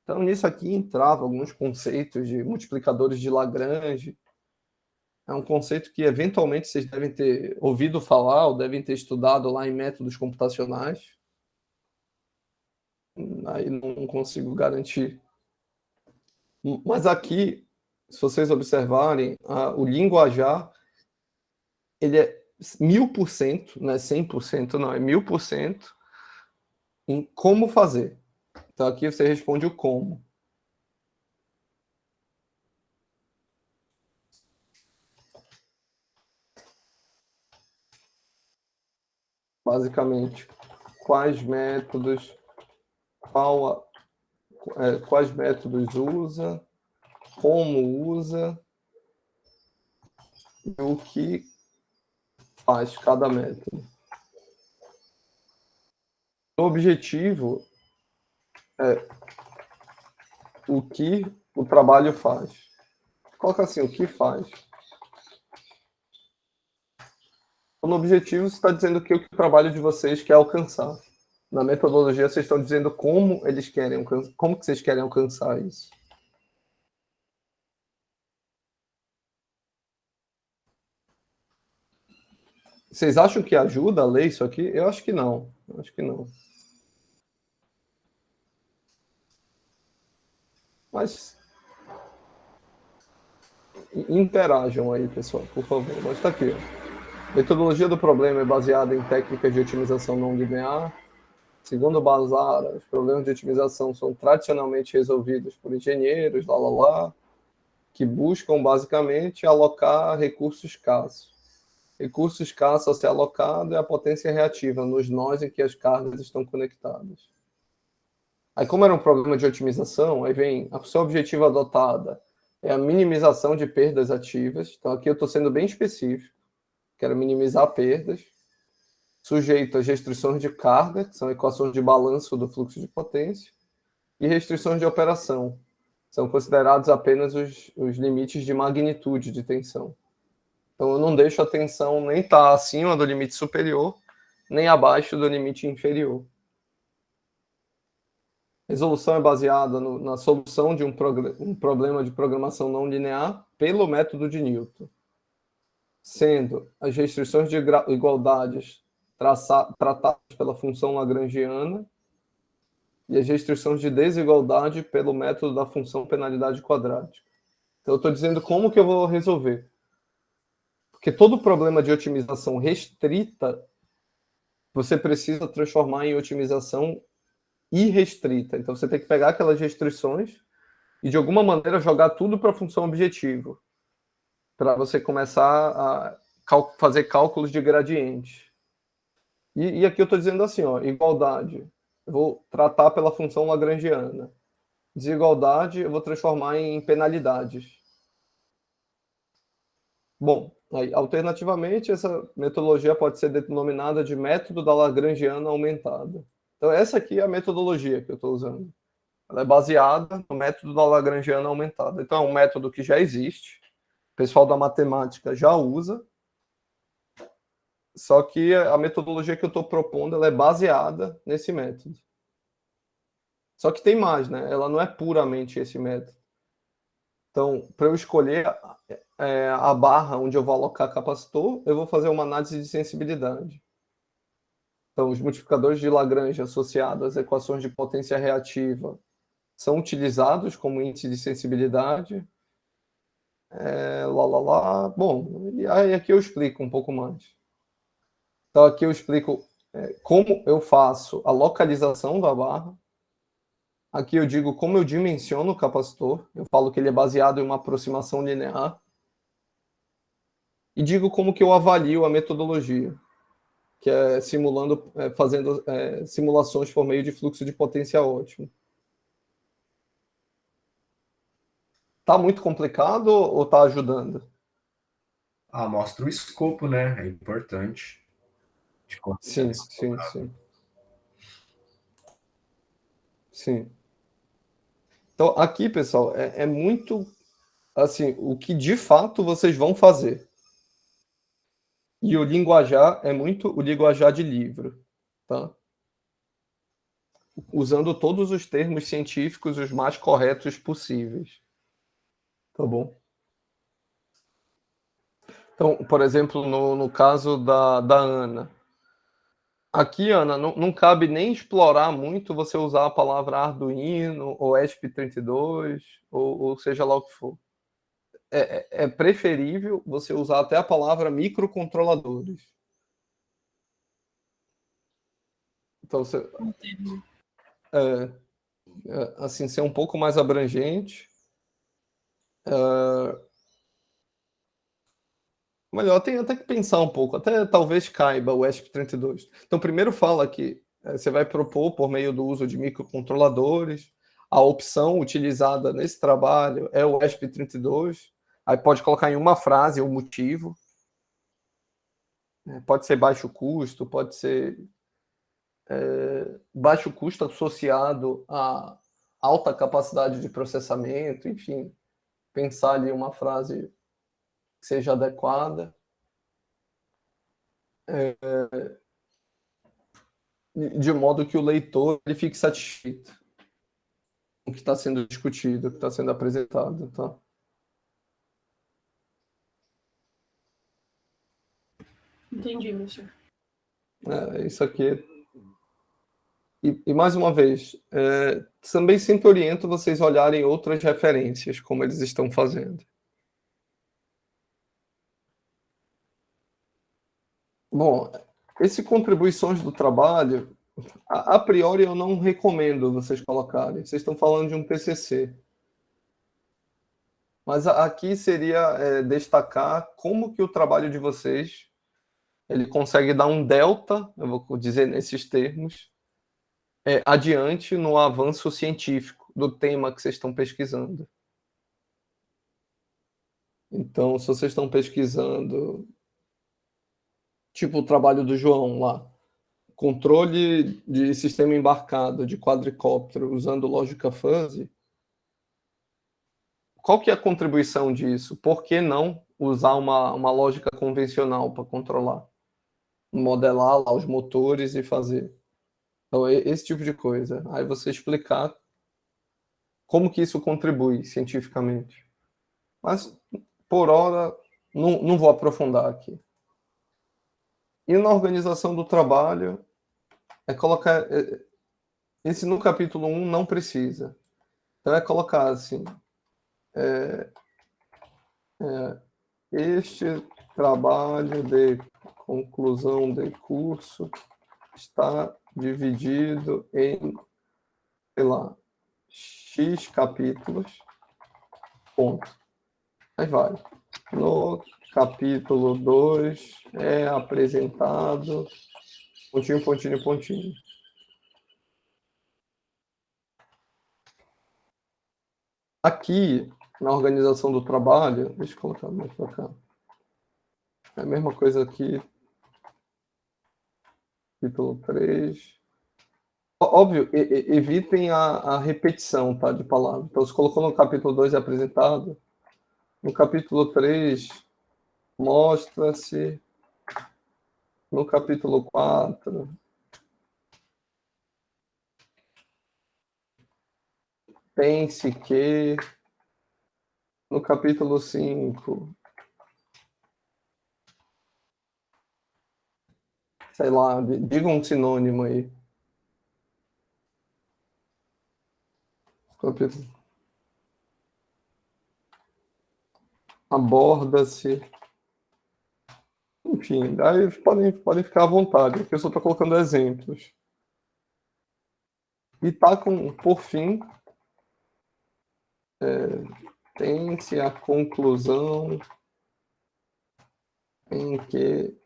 Speaker 1: Então, nisso aqui entrava alguns conceitos de multiplicadores de Lagrange. É um conceito que, eventualmente, vocês devem ter ouvido falar ou devem ter estudado lá em métodos computacionais. Aí não consigo garantir. Mas aqui, se vocês observarem, o linguajar, ele é 1000%, não é 100%, não, é 1000% em como fazer. Então, aqui você responde o como. Basicamente, quais métodos, quais métodos usa, como usa e o que faz cada método. O objetivo é o que o trabalho faz. Coloca assim, o que faz. No objetivo, você está dizendo que o trabalho de vocês quer alcançar. Na metodologia, vocês estão dizendo como eles querem alcançar, como que vocês querem alcançar isso. Vocês acham que ajuda a ler isso aqui? Eu acho que não. Eu acho que não. Mas interajam aí, pessoal, por favor. Mas está aqui. A metodologia do problema é baseada em técnicas de otimização não linear. Segundo Bazara, os problemas de otimização são tradicionalmente resolvidos por engenheiros, que buscam basicamente alocar recursos escassos. Recurso escasso a ser alocado é a potência reativa nos nós em que as cargas estão conectadas. Aí, como era um problema de otimização, aí vem a função objetiva adotada é a minimização de perdas ativas. Então, aqui eu estou sendo bem específico. Quero minimizar perdas, sujeito às restrições de carga, que são equações de balanço do fluxo de potência, e restrições de operação. São considerados apenas os limites de magnitude de tensão. Então, eu não deixo a tensão nem estar acima do limite superior, nem abaixo do limite inferior. A resolução é baseada na solução de um problema de programação não linear pelo método de Newton, sendo as restrições de igualdades tratadas pela função lagrangiana e as restrições de desigualdade pelo método da função penalidade quadrática. Então, eu estou dizendo como que eu vou resolver. Porque todo problema de otimização restrita, você precisa transformar em otimização irrestrita. Então, você tem que pegar aquelas restrições e, de alguma maneira, jogar tudo para a função objetivo, para você começar a fazer cálculos de gradiente. E aqui eu estou dizendo assim, ó, igualdade, eu vou tratar pela função lagrangiana. Desigualdade, eu vou transformar em penalidades. Bom, aí, alternativamente, essa metodologia pode ser denominada de método da Lagrangiana aumentada. Então, essa aqui é a metodologia que eu estou usando. Ela é baseada no método da Lagrangiana aumentada. Então, é um método que já existe, o pessoal da matemática já usa, só que a metodologia que eu estou propondo ela é baseada nesse método. Só que tem mais, né? Ela não é puramente esse método. Então, para eu escolher a barra onde eu vou alocar capacitor, eu vou fazer uma análise de sensibilidade. Então, os multiplicadores de Lagrange associados às equações de potência reativa são utilizados como índice de sensibilidade. Bom, e aí aqui eu explico um pouco mais. Então, aqui eu explico como eu faço a localização da barra. Aqui eu digo como eu dimensiono o capacitor. Eu falo que ele é baseado em uma aproximação linear. e digo como que eu avalio a metodologia, que é fazendo simulações por meio de fluxo de potência ótimo. Tá muito complicado ou tá ajudando?
Speaker 2: Mostra o escopo, né? É importante.
Speaker 1: Sim. Então, aqui, pessoal, é muito assim, o que de fato vocês vão fazer. E o linguajar é muito o linguajar de livro, tá? Usando todos os termos científicos os mais corretos possíveis. Tá bom? Então, por exemplo, no caso da Ana. Aqui, Ana, não cabe nem explorar muito você usar a palavra Arduino ou ESP32 ou seja lá o que for. É preferível você usar até a palavra microcontroladores. Então, você, assim, ser um pouco mais abrangente. Melhor, tem até que pensar um pouco, até talvez caiba o ESP32. Então, primeiro fala que você vai propor, por meio do uso de microcontroladores, a opção utilizada nesse trabalho é o ESP32. Aí pode colocar em uma frase o motivo. Pode ser baixo custo, pode ser baixo custo associado a alta capacidade de processamento, enfim, pensar ali uma frase que seja adequada. De modo que o leitor ele fique satisfeito com o que está sendo discutido, o que está sendo apresentado. Tá?
Speaker 4: Entendi, professor.
Speaker 1: Isso aqui. E mais uma vez, também sempre oriento vocês a olharem outras referências, como eles estão fazendo. Bom, esse contribuições do trabalho, a priori eu não recomendo vocês colocarem. Vocês estão falando de um TCC. Mas aqui seria destacar como que o trabalho de vocês ele consegue dar um delta, eu vou dizer nesses termos, adiante no avanço científico do tema que vocês estão pesquisando. Então, se vocês estão pesquisando, tipo o trabalho do João lá, controle de sistema embarcado de quadricóptero usando lógica fuzzy, qual que é a contribuição disso? Por que não usar uma lógica convencional para controlar? Modelar lá os motores e fazer. Então, esse tipo de coisa. Aí você explicar como que isso contribui cientificamente. Mas, por hora, não vou aprofundar aqui. E na organização do trabalho, colocar... Esse no capítulo 1 não precisa. Então, é colocar assim... este trabalho de conclusão de curso está dividido em, sei lá, X capítulos, ponto. Aí vai. No capítulo 2 é apresentado pontinho, pontinho, pontinho. Aqui, na organização do trabalho, deixa eu colocar mais para cá. É a mesma coisa aqui. Capítulo 3. Óbvio, evitem a repetição, tá, de palavras. Então, se colocou no capítulo 2 é apresentado, no capítulo 3 mostra-se, no capítulo 4 pense que, no capítulo 5 sei lá, diga um sinônimo aí. Capítulo. Aborda-se. Enfim, daí podem ficar à vontade, porque eu só estou colocando exemplos. E tá com, por fim, tem-se a conclusão em que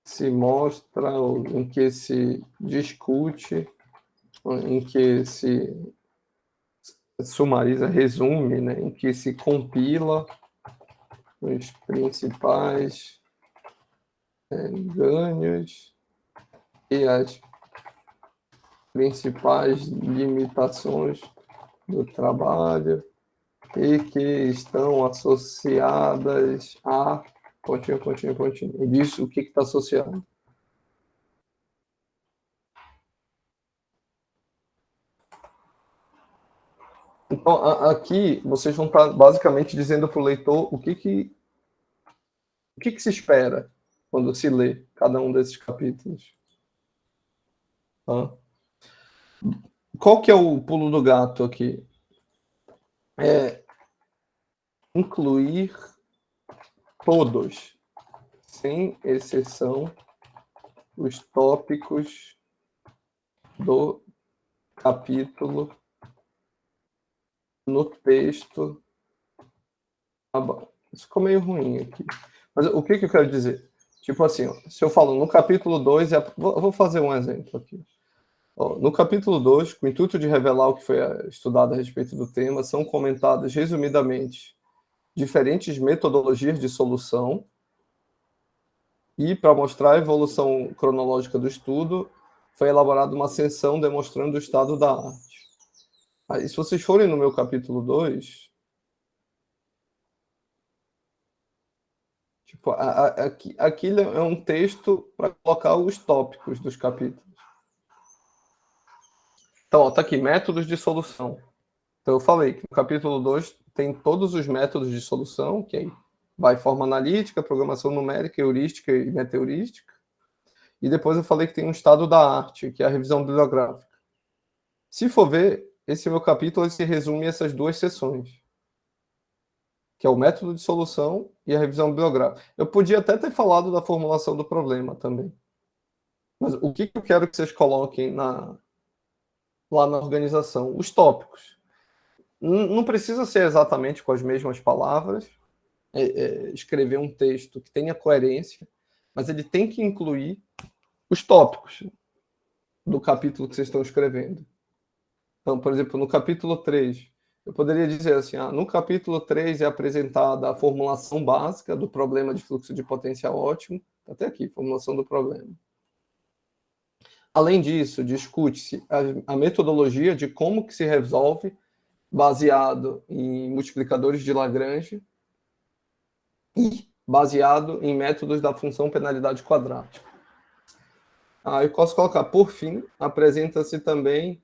Speaker 1: se mostra, ou em que se discute, ou em que se sumariza, resume, né, em que se compila os principais ganhos e as principais limitações do trabalho e que estão associadas a... Pontinho. E diz o que está associado. Então, aqui, vocês vão estar basicamente dizendo para o leitor o que se espera quando se lê cada um desses capítulos. Tá? Qual que é o pulo do gato aqui? É incluir todos, sem exceção, os tópicos do capítulo no texto. Isso ficou meio ruim aqui. Mas o que eu quero dizer? Tipo assim, ó, se eu falo no capítulo 2, vou fazer um exemplo aqui. Ó, no capítulo 2, com o intuito de revelar o que foi estudado a respeito do tema, são comentadas resumidamente diferentes metodologias de solução e, para mostrar a evolução cronológica do estudo, foi elaborada uma seção demonstrando o estado da arte. Aí, se vocês forem no meu capítulo 2, tipo, aquilo é um texto para colocar os tópicos dos capítulos. Então, ó, tá aqui, métodos de solução. Então, eu falei que no capítulo 2 tem todos os métodos de solução, que aí vai forma analítica, programação numérica, heurística e metaheurística. E depois eu falei que tem um estado da arte, que é a revisão bibliográfica. Se for ver, esse meu capítulo se resume a essas duas seções, que é o método de solução e a revisão bibliográfica. Eu podia até ter falado da formulação do problema também. Mas o que eu quero que vocês coloquem lá na organização? Os tópicos. Não precisa ser exatamente com as mesmas palavras, escrever um texto que tenha coerência, mas ele tem que incluir os tópicos do capítulo que vocês estão escrevendo. Então, por exemplo, no capítulo 3, eu poderia dizer assim, no capítulo 3 é apresentada a formulação básica do problema de fluxo de potencial ótimo, até aqui, formulação do problema. Além disso, discute-se a metodologia de como que se resolve baseado em multiplicadores de Lagrange e baseado em métodos da função penalidade quadrática. Eu posso colocar, por fim, apresenta-se também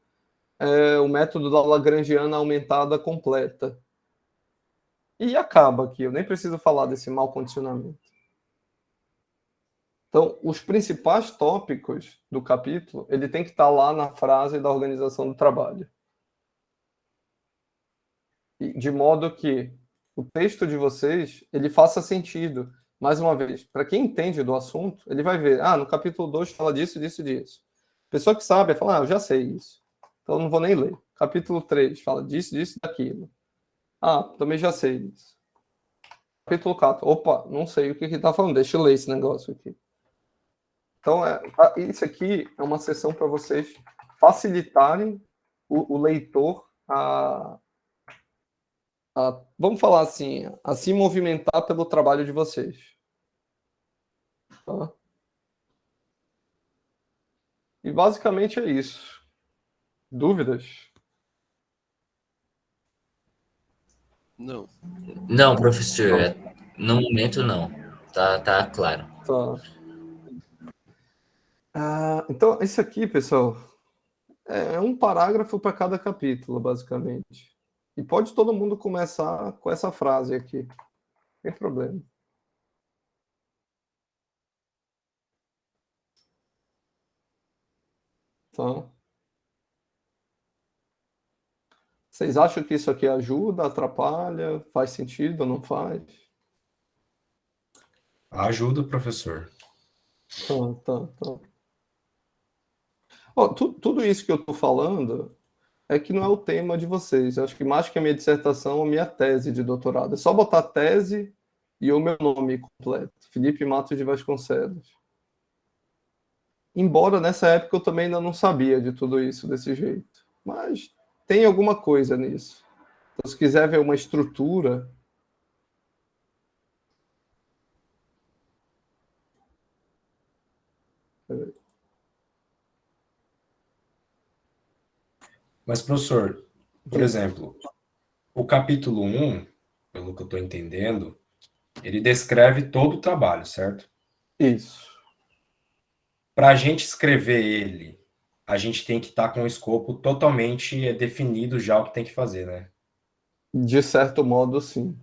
Speaker 1: o método da Lagrangiana aumentada completa. E acaba aqui, eu nem preciso falar desse mau condicionamento. Então, os principais tópicos do capítulo, ele tem que estar lá na frase da organização do trabalho. De modo que o texto de vocês, ele faça sentido. Mais uma vez, para quem entende do assunto, ele vai ver, no capítulo 2 fala disso. Pessoa que sabe, fala, eu já sei isso. Então, eu não vou nem ler. Capítulo 3 fala disso, daquilo. Também já sei isso. Capítulo 4, opa, não sei o que está falando, deixa eu ler esse negócio aqui. Então, isso aqui é uma sessão para vocês facilitarem o leitor vamos falar assim, a se movimentar pelo trabalho de vocês. Tá? E basicamente é isso. Dúvidas?
Speaker 5: Não.
Speaker 3: Não, professor, no momento não. Tá claro.
Speaker 1: Tá. Então, isso aqui, pessoal, é um parágrafo para cada capítulo, basicamente. E pode todo mundo começar com essa frase aqui. Não tem problema. Tá. Vocês acham que isso aqui ajuda, atrapalha, faz sentido ou não faz?
Speaker 2: Ajuda, professor.
Speaker 1: Tá. Tudo isso que eu estou falando é que não é o tema de vocês. Eu acho que mais que a minha dissertação, a minha tese de doutorado. É só botar tese e o meu nome completo, Felipe Matos de Vasconcelos. Embora nessa época eu também ainda não sabia de tudo isso desse jeito, mas tem alguma coisa nisso. Então, se quiser ver uma estrutura,
Speaker 2: Mas, professor, por exemplo, o capítulo 1, pelo que eu estou entendendo, ele descreve todo o trabalho, certo?
Speaker 1: isso.
Speaker 2: Para a gente escrever ele, a gente tem que estar com o escopo totalmente definido já o que tem que fazer, né?
Speaker 1: De certo modo, sim.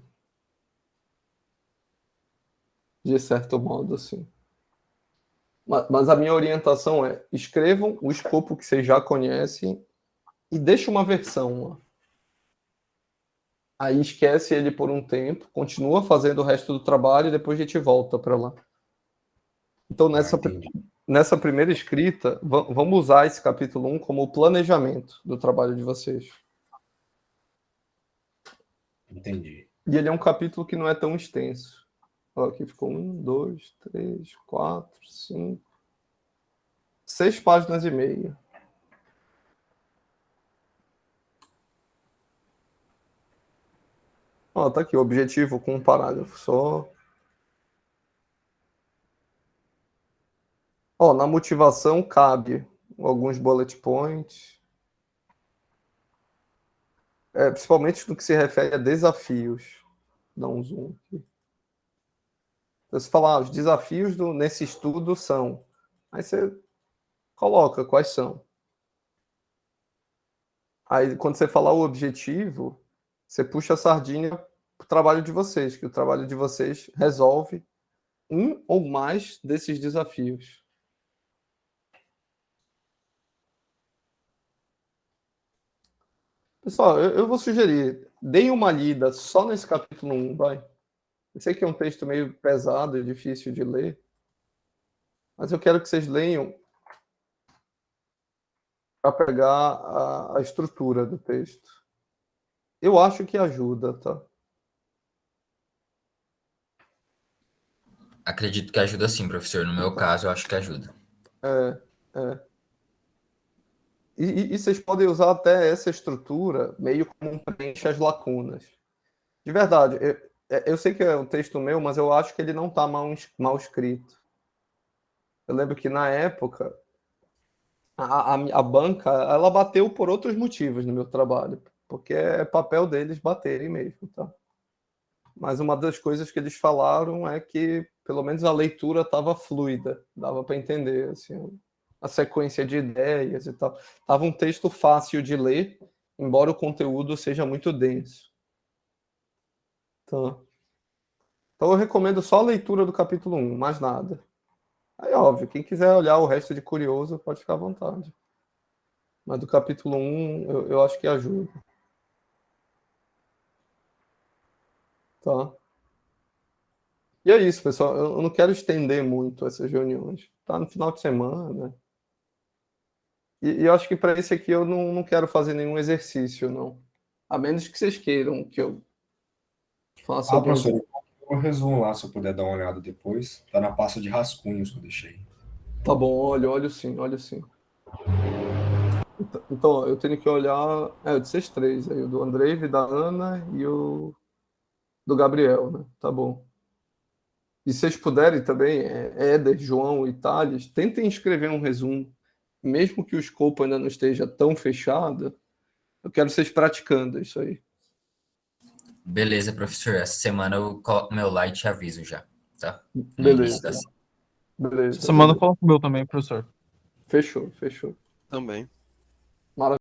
Speaker 1: De certo modo, sim. Mas a minha orientação é: escrevam o escopo que vocês já conhecem e deixa uma versão lá. Aí esquece ele por um tempo, continua fazendo o resto do trabalho e depois a gente volta para lá. Então,
Speaker 2: Entendi.
Speaker 1: nessa primeira escrita, vamos usar esse capítulo 1 como o planejamento do trabalho de vocês.
Speaker 2: Entendi.
Speaker 1: E ele é um capítulo que não é tão extenso. Ó, aqui ficou 1, 2, 3, 4, 5, 6 páginas e meia. Ó, tá aqui o objetivo com um parágrafo só. Ó, na motivação cabe alguns bullet points, principalmente no que se refere a desafios. Dá um zoom aqui. Então, você fala, os desafios nesse estudo são. Aí você coloca quais são. Aí, quando você falar o objetivo, você puxa a sardinha para o trabalho de vocês, que o trabalho de vocês resolve um ou mais desses desafios. Pessoal, eu vou sugerir, deem uma lida só nesse capítulo 1, vai. Eu sei que é um texto meio pesado e difícil de ler, mas eu quero que vocês leiam para pegar a estrutura do texto. Eu acho que ajuda, tá?
Speaker 3: Acredito que ajuda sim, professor. No meu caso, eu acho que ajuda.
Speaker 1: E vocês podem usar até essa estrutura meio como um preenche as lacunas. De verdade, eu sei que é um texto meu, mas eu acho que ele não está mal escrito. Eu lembro que na época a banca ela bateu por outros motivos no meu trabalho, porque é papel deles baterem mesmo, tá? Mas uma das coisas que eles falaram é que pelo menos a leitura estava fluida, dava para entender assim, a sequência de ideias e tal. Tava um texto fácil de ler, embora o conteúdo seja muito denso. Então eu recomendo só a leitura do capítulo 1, mais nada. Aí, óbvio, quem quiser olhar o resto de curioso, pode ficar à vontade. Mas do capítulo 1, eu acho que ajuda. Tá? E é isso, pessoal. Eu não quero estender muito essas reuniões. Tá no final de semana. E eu acho que para esse aqui eu não quero fazer nenhum exercício, não. A menos que vocês queiram que eu faça algum
Speaker 2: professor,
Speaker 1: exercício.
Speaker 2: eu resumo lá, se eu puder dar uma olhada depois. Tá na pasta de rascunhos que eu deixei.
Speaker 1: Tá bom, olho sim, olho sim. Então, eu tenho que olhar. Eu disse esses três aí, o do Andrei, da Ana e o do Gabriel, né? Tá bom. E se vocês puderem também, Éder, João e Thales, tentem escrever um resumo. Mesmo que o escopo ainda não esteja tão fechado, eu quero vocês praticando isso aí.
Speaker 3: Beleza, professor. Essa semana eu coloco meu lá e te aviso já, tá? No início da
Speaker 1: Beleza. Beleza.
Speaker 6: Essa semana eu coloco o meu também, professor.
Speaker 1: Fechou.
Speaker 5: Também.